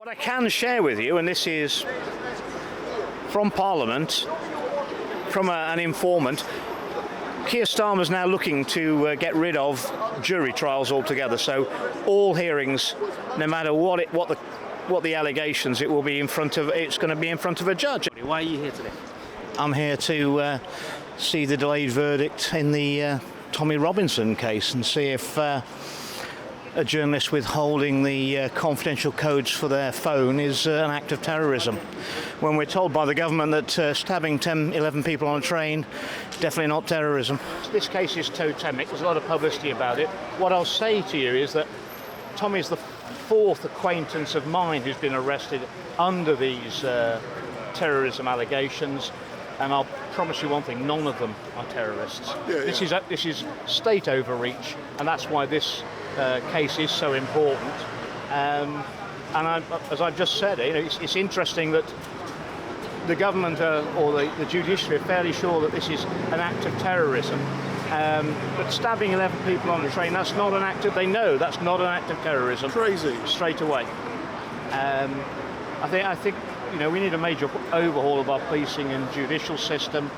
What I can share with you, and this is from Parliament, from an informant, Kier Starmer is now looking to get rid of jury trials altogether. So all hearings, no matter what the allegations, it's going to be in front of a judge. Why are you here today? I'm here to see the delayed verdict in the Tommy Robinson case and see if a journalist withholding the confidential codes for their phone is an act of terrorism. When we're told by the government that stabbing 10, 11 people on a train, definitely not terrorism. This case is totemic, there's a lot of publicity about it. What I'll say to you is that Tommy's the fourth acquaintance of mine who's been arrested under these terrorism allegations, and I'll promise you one thing, none of them are terrorists. This is state overreach, and that's why this case is so important. As I've just said, it's interesting that the government or the judiciary are fairly sure that this is an act of terrorism. But stabbing 11 people on a train, that's not an act of, they know that's not an act of terrorism. Crazy. Straight away. I think we need a major overhaul of our policing and judicial system.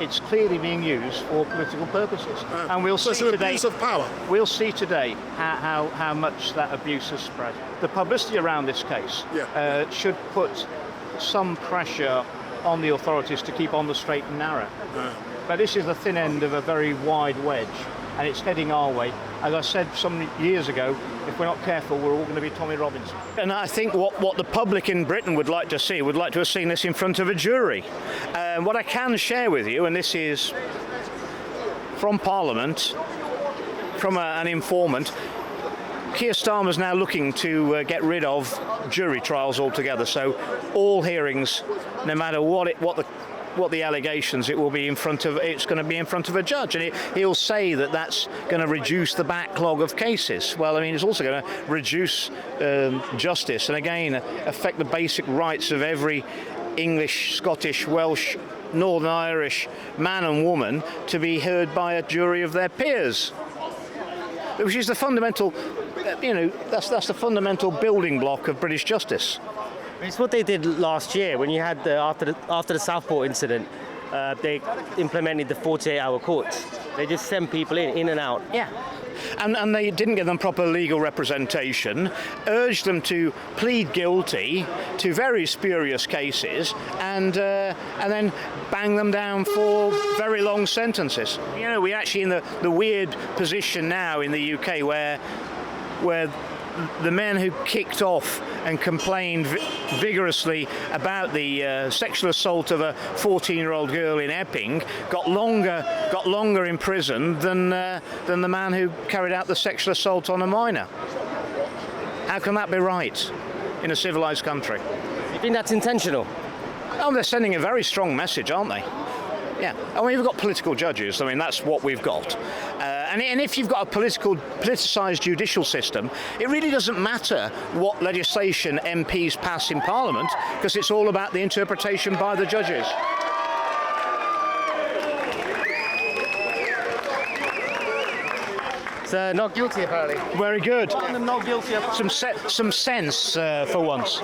It's clearly being used for political purposes, and we'll see today. Abuse of power. We'll see today how much that abuse has spread. The publicity around this case should put some pressure on the authorities to keep on the straight and narrow. But this is the thin end of a very wide wedge, and it's heading our way. As I said some years ago, if we're not careful, we're all going to be Tommy Robinson. And I think what the public in Britain would like to have seen this in front of a jury. What I can share with you, and this is from Parliament, from an informant, Kier Starmer is now looking to get rid of jury trials altogether. So all hearings, no matter what the allegations, it's going to be in front of a judge, and he'll say that that's going to reduce the backlog of cases. Well, it's also going to reduce justice, and again affect the basic rights of every English, Scottish, Welsh, Northern Irish man and woman to be heard by a jury of their peers, which is the fundamental, that's the fundamental building block of British justice. It's what they did last year when you had after the Southport incident. They implemented the 48-hour courts. They just send people in and out. Yeah. And they didn't give them proper legal representation, urged them to plead guilty to very spurious cases, and then bang them down for very long sentences. We're actually in the weird position now in the UK where the men who kicked off and complained vigorously about the sexual assault of a 14-year-old girl in Epping got longer in prison than the man who carried out the sexual assault on a minor. How can that be right in a civilized country? You think that's intentional? Oh, they're sending a very strong message, aren't they? Yeah, we've got political judges. That's what we've got. And if you've got a politicised judicial system, it really doesn't matter what legislation MPs pass in Parliament, because it's all about the interpretation by the judges. So not guilty, apparently. Very good. Not guilty. Some sense for once.